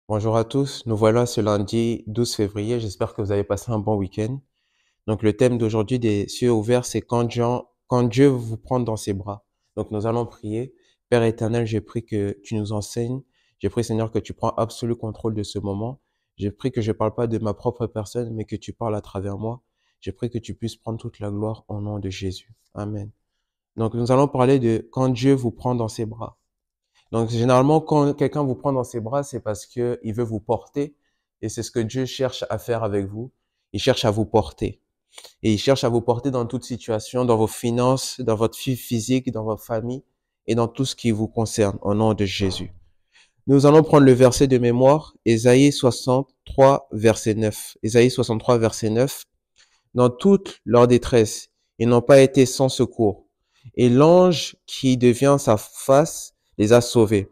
Bonjour à tous, nous voilà ce lundi 12 février, j'espère que vous avez passé un bon week-end. Donc le thème d'aujourd'hui des cieux ouverts, c'est quand Dieu vous prend dans ses bras. Donc nous allons prier. Père éternel, j'ai pris que tu nous enseignes. J'ai pris Seigneur que tu prends absolu contrôle de ce moment. J'ai pris que je ne parle pas de ma propre personne, mais que tu parles à travers moi. J'ai pris que tu puisses prendre toute la gloire au nom de Jésus. Amen. Donc nous allons parler de quand Dieu vous prend dans ses bras. Donc, généralement, quand quelqu'un vous prend dans ses bras, c'est parce que il veut vous porter. Et c'est ce que Dieu cherche à faire avec vous. Il cherche à vous porter. Et il cherche à vous porter dans toute situation, dans vos finances, dans votre vie physique, dans votre famille et dans tout ce qui vous concerne, au nom de Jésus. Nous allons prendre le verset de mémoire, Ésaïe 63, verset 9. Ésaïe 63, verset 9. Dans toute leur détresse, ils n'ont pas été sans secours. Et l'ange qui devient sa face les a sauvés.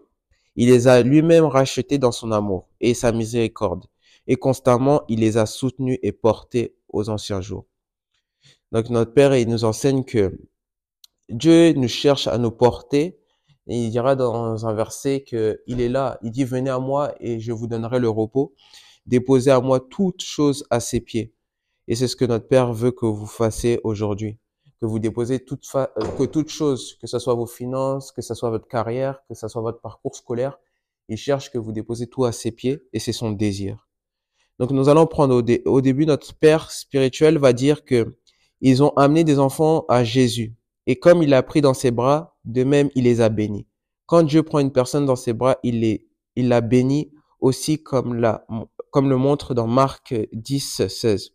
Il les a lui-même rachetés dans son amour et sa miséricorde. Et constamment, il les a soutenus et portés aux anciens jours. Donc notre Père, il nous enseigne que Dieu nous cherche à nous porter. Et il dira dans un verset que il est là. Il dit, venez à moi et je vous donnerai le repos. Déposez à moi toutes choses à ses pieds. Et c'est ce que notre Père veut que vous fassiez aujourd'hui. Que vous déposez que toute chose, que ce soit vos finances, que ce soit votre carrière, que ce soit votre parcours scolaire, il cherche que vous déposez tout à ses pieds et c'est son désir. Donc nous allons prendre au début, notre Père spirituel va dire que ils ont amené des enfants à Jésus. Et comme il l'a pris dans ses bras, de même, il les a bénis. Quand Dieu prend une personne dans ses bras, il la bénit aussi comme le montre dans Marc 10, 16.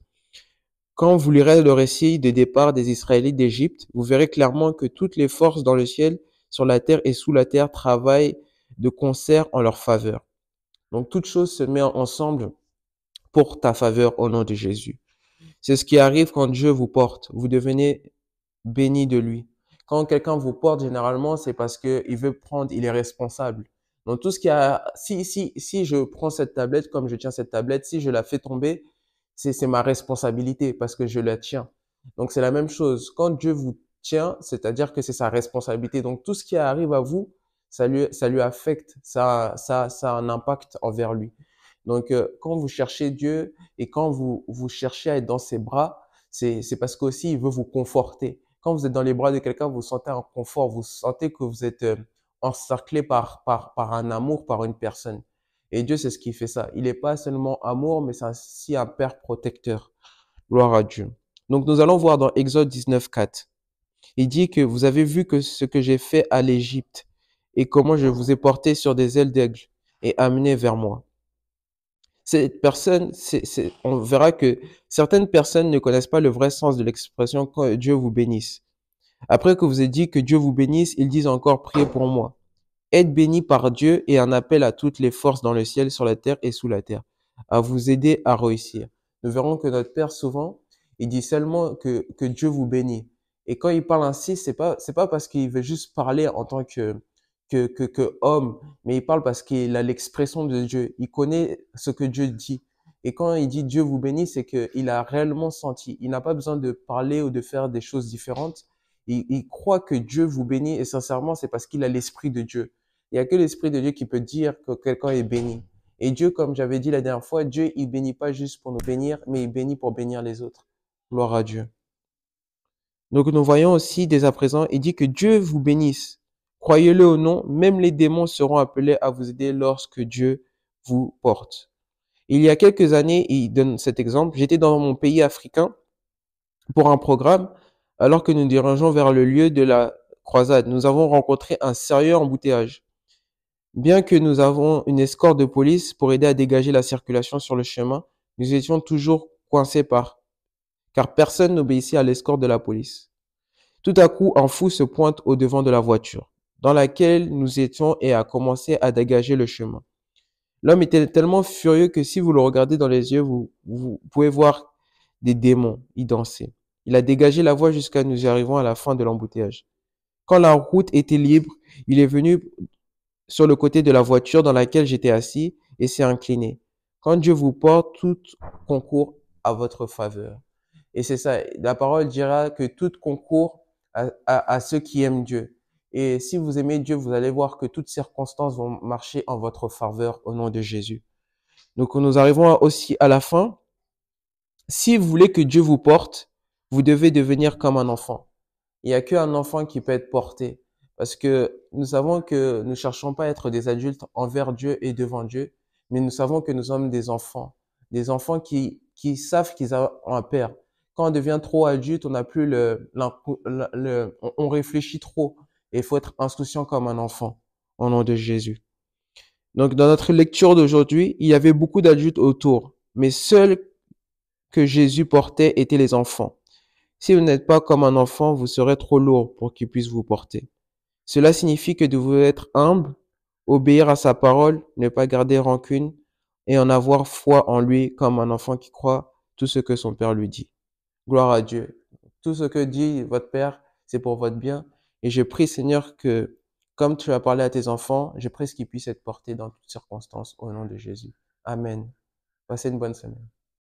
Quand vous lirez le récit des départs des Israélites d'Égypte, vous verrez clairement que toutes les forces dans le ciel, sur la terre et sous la terre travaillent de concert en leur faveur. Donc toute chose se met ensemble pour ta faveur au nom de Jésus. C'est ce qui arrive quand Dieu vous porte. Vous devenez béni de lui. Quand quelqu'un vous porte, généralement, c'est parce que il est responsable. Donc tout ce qui a, si je prends cette tablette comme je tiens cette tablette, si je la fais tomber, c'est ma responsabilité parce que je la tiens. Donc c'est la même chose. Quand Dieu vous tient, c'est-à-dire que c'est sa responsabilité. Donc tout ce qui arrive à vous, ça lui affecte, ça a un impact envers lui. Donc quand vous cherchez Dieu et quand vous cherchez à être dans ses bras, c'est parce qu'aussi il veut vous conforter. Quand vous êtes dans les bras de quelqu'un, vous sentez un confort, vous sentez que vous êtes encerclé par un amour, par une personne. Et Dieu, c'est ce qui fait ça. Il n'est pas seulement amour, mais c'est aussi un père protecteur. Gloire à Dieu. Donc nous allons voir dans Exode 19, 4. Il dit que vous avez vu que ce que j'ai fait à l'Égypte et comment je vous ai porté sur des ailes d'aigle et amené vers moi. Cette personne, on verra que certaines personnes ne connaissent pas le vrai sens de l'expression quand Dieu vous bénisse. Après que vous ayez dit que Dieu vous bénisse, ils disent encore priez pour moi. Être béni par Dieu est un appel à toutes les forces dans le ciel, sur la terre et sous la terre, à vous aider à réussir. Nous verrons que notre Père, souvent, il dit seulement que Dieu vous bénit. Et quand il parle ainsi, c'est pas parce qu'il veut juste parler en tant que homme, mais il parle parce qu'il a l'expression de Dieu. Il connaît ce que Dieu dit. Et quand il dit Dieu vous bénit, c'est qu'il a réellement senti. Il n'a pas besoin de parler ou de faire des choses différentes. Il croit que Dieu vous bénit et sincèrement, c'est parce qu'il a l'esprit de Dieu. Il n'y a que l'esprit de Dieu qui peut dire que quelqu'un est béni. Et Dieu, comme j'avais dit la dernière fois, Dieu, il bénit pas juste pour nous bénir, mais il bénit pour bénir les autres. Gloire à Dieu. Donc nous voyons aussi dès à présent, il dit que Dieu vous bénisse. Croyez-le ou non, même les démons seront appelés à vous aider lorsque Dieu vous porte. Il y a quelques années, il donne cet exemple, j'étais dans mon pays africain pour un programme, alors que nous dirigeons vers le lieu de la croisade. Nous avons rencontré un sérieux embouteillage. Bien que nous avons une escorte de police pour aider à dégager la circulation sur le chemin, nous étions toujours coincés car personne n'obéissait à l'escorte de la police. Tout à coup, un fou se pointe au devant de la voiture, dans laquelle nous étions et a commencé à dégager le chemin. L'homme était tellement furieux que si vous le regardez dans les yeux, vous pouvez voir des démons y danser. Il a dégagé la voie jusqu'à nous arrivons à la fin de l'embouteillage. Quand la route était libre, il est venu sur le côté de la voiture dans laquelle j'étais assis et s'est incliné. Quand Dieu vous porte, tout concourt à votre faveur. Et c'est ça, la parole dira que tout concourt à ceux qui aiment Dieu. Et si vous aimez Dieu, vous allez voir que toutes circonstances vont marcher en votre faveur au nom de Jésus. Donc, nous arrivons aussi à la fin. Si vous voulez que Dieu vous porte, vous devez devenir comme un enfant. Il n'y a qu'un enfant qui peut être porté. Parce que nous savons que nous ne cherchons pas à être des adultes envers Dieu et devant Dieu, mais nous savons que nous sommes des enfants. Des enfants qui savent qu'ils ont un père. Quand on devient trop adulte, on n'a plus on réfléchit trop. Et il faut être insouciant comme un enfant, au nom de Jésus. Donc, dans notre lecture d'aujourd'hui, il y avait beaucoup d'adultes autour, mais seuls que Jésus portait étaient les enfants. Si vous n'êtes pas comme un enfant, vous serez trop lourd pour qu'il puisse vous porter. Cela signifie que vous devez être humble, obéir à sa parole, ne pas garder rancune et en avoir foi en lui comme un enfant qui croit tout ce que son père lui dit. Gloire à Dieu. Tout ce que dit votre père, c'est pour votre bien. Et je prie, Seigneur, que comme tu as parlé à tes enfants, je prie qu'ils puissent être portés dans toutes circonstances au nom de Jésus. Amen. Passez une bonne semaine.